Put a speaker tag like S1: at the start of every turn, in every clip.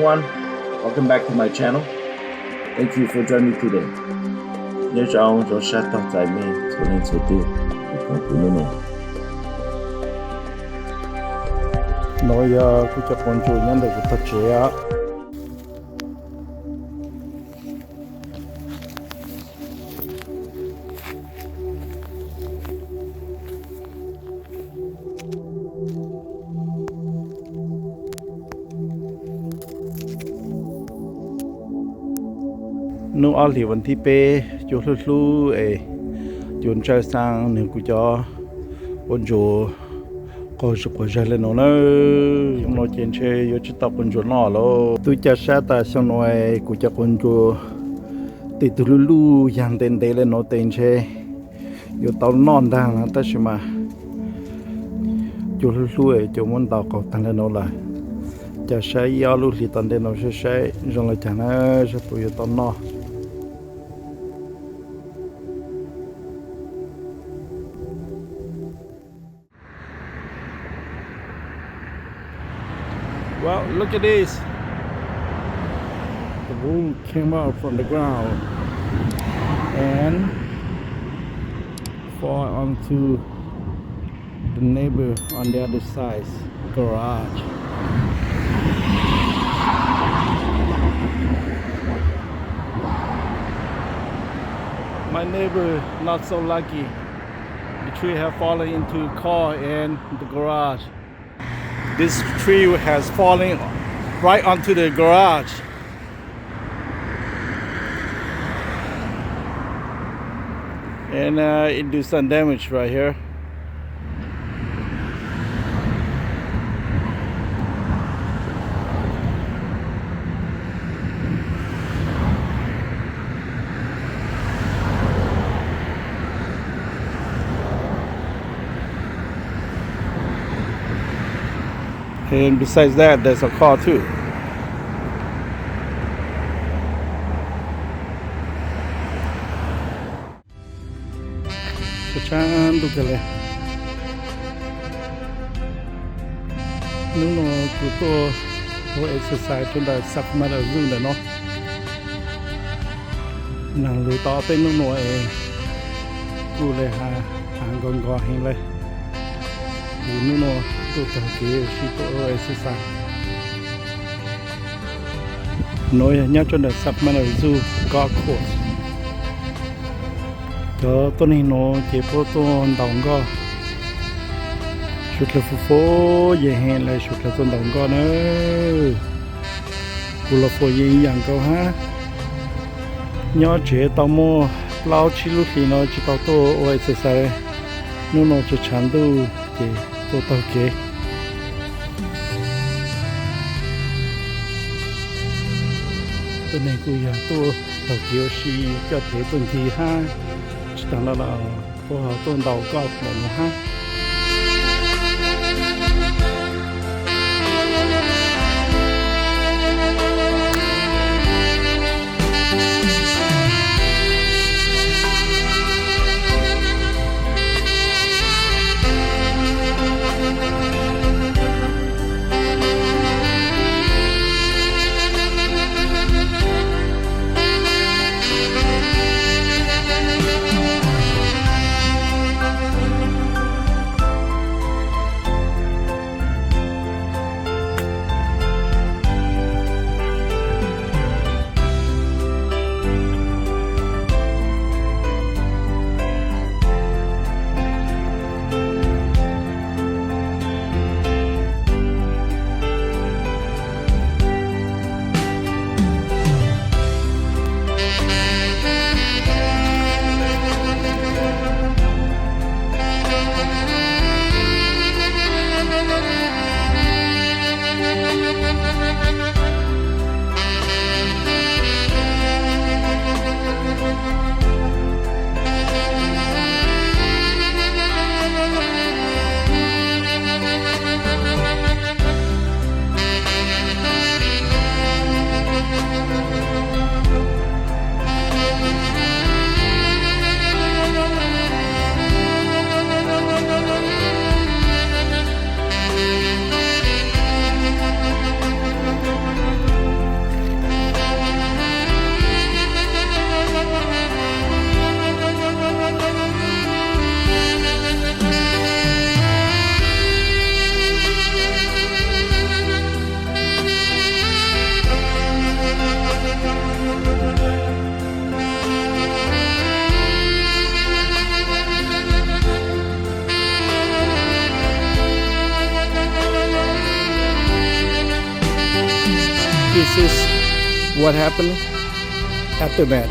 S1: everyone, welcome back to my channel. Thank you for joining me today. Nhớ cho ông cho sát tóc dài mê cho nên số tiêu để con tụi nó
S2: nói cũng cho con chuột nhân để cũng thật chế á nó ở thì vấn thi pe chỗ lu ấy chỗ chơi sang nên cũng cho con chuột có chụp có chơi lên nó nó trên chơi yo chỉ tập con chuột nó lo tôi cha sa ta xong rồi cũng cho con chuột từ từ lu yang tên đây lên nó tên chơi yo tao non đang là ta chỉ mà chuột lu ấy chỗ muốn tao có tăng lên nó lại cha sa yo lu thì tăng lên nó sẽ rồi lại chẳng là sẽ tụi yo tao nó. Well, look at this. The wool came out from the ground and fall onto the neighbor on the other side's garage. My neighbor not so lucky. The tree have fallen into the car and the garage. This tree has fallen right onto the garage. And it did some damage right here. And besides that, there's a car too. Chan tu cái này, nếu nó cứ to exercise trên đời sắp mà là dương để nó, nàng lưỡi to bên nó nổi, cứ lấy hàng gòn gòn hình lấy, thì nó tôi tập kia chỉ có exercise nói nhớ cho được sắp mà là du golf course cho tôi này nó chỉ có tôi đồng go chút là phố về hè là chút là tôi đồng go nữa cụ là phố gì dạng câu ha nhớ chế tao mua lao chỉ lúc thì nó chỉ tao tôi exercise nó chỉ chán tu thì tôi tao kia tôi này cũng giờ tôi tàu kiểu xì cho thế tuần thì ha chỉ tao là phù hợp tôi đầu có một ha. what happened after that.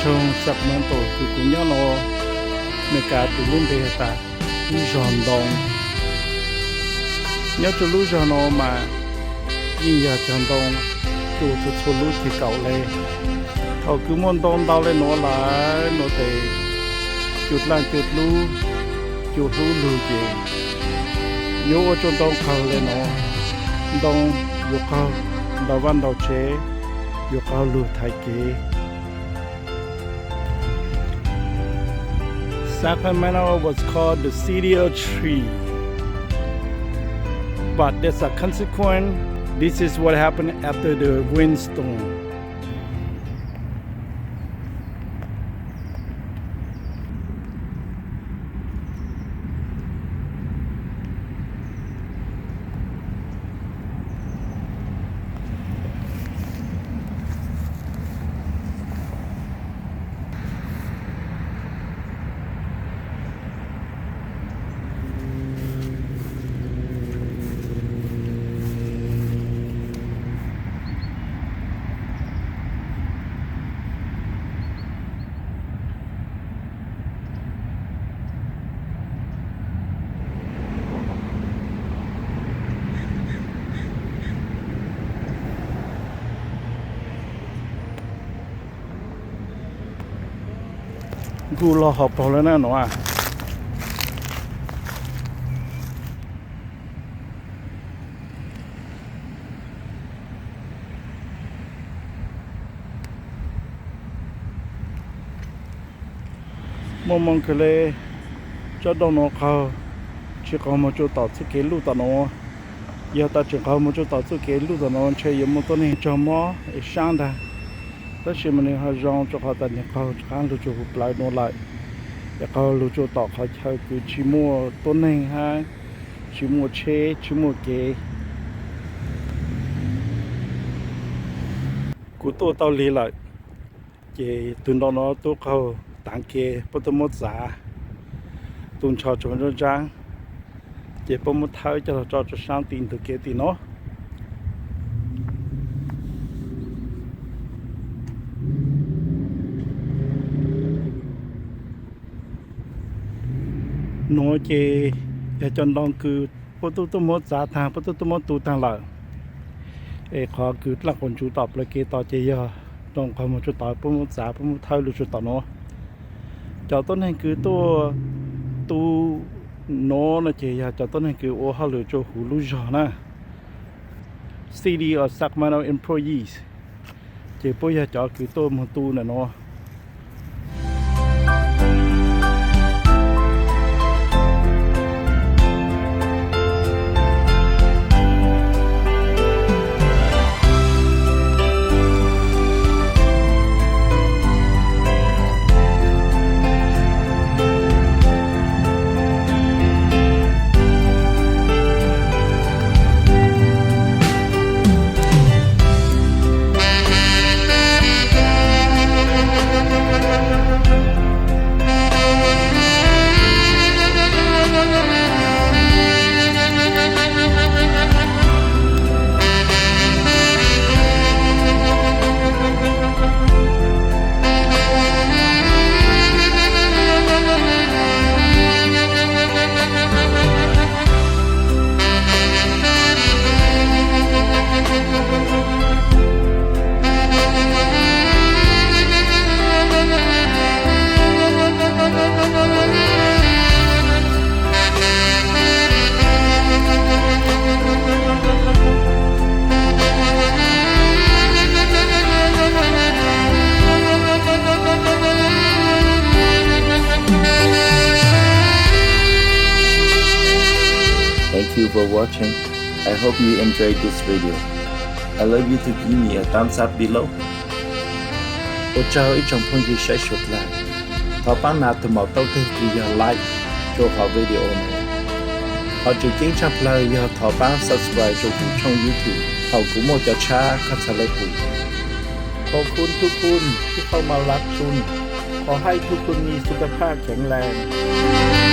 S2: Trong segmento thì cũng nhớ nó người cả từ luôn về ta đi giòn đồng nhớ cho lúc giòn nó mà đi giờ giòn đồng chủ cho lúc thì cậu lên họ cứ muốn đồng đào lên nó là nó để chuột lan chuột lú gì nhớ ở trong đồng khâu lên nó đồng dục khâu đào văn đào chế dục khâu lú thái kế Sacramento was called the city of tree, but there's a consequence. This is what happened after the windstorm.กูรอหอบพอแล้วนะหนูอ่ะมองคือเลยจะโดนน้องเขาชื่อเขามาจุดต่อสุเกลูต่อน้องยาตาชื่อเขามาจุดต่อสุเกลูต่อน้องเชื่อยังมันตัวนี้จอมอไอ้ช่างได้แต่ชิมันเนี่ยเขาจองจุดเขาแต่เนี่ยเขาข้างรู้จุดปลายโน่นไหลแต่เขารู้จุดต่อเขาใช้คือชิมัวตัวนี้ฮะชิมัวเชชิมัวเกกูตัวเตาลีเลยเจตุนตอนนั้นตัวเขาต่างเกปฐมศึกษาตุนชาวชนจังเจ็บปมท้ายจะสร้างตีนตัวเกตีเนาะโนเจจะจนลองคือปฐมศึกษาทางปฐมตูทางหลังขอคือหลักคนชูตอบเลยเกต่อเจียต้องความมันชูต่อปมศึกษาปมท้ายรู้ชูต่อเนาะจอต้นนี้คือตัวโน้นะเจียจอต้นนี้คือโอ้ฮัลโหลโจหูลูจอนะ City of Sacramento employees เจียปุ่ยจอคือตัวมันตูน่ะเนาะ
S1: for watching. I hope you enjoyed this video. I love you to give me a thumbs up below. Ô chào ít trong phong gì sẽ sụt lại. Thọ bán nào từ một tàu tên thì giờ like cho họ video này. Họ chỉ chính trong lời giờ thọ bán subscribe cho cùng trong YouTube. Họ cũng một cho cha khá sẽ lấy bụi. ขอบคุณทุกคนที่เข้ามารับชมขอให้ทุกคนมีสุขภาพแข็งแรง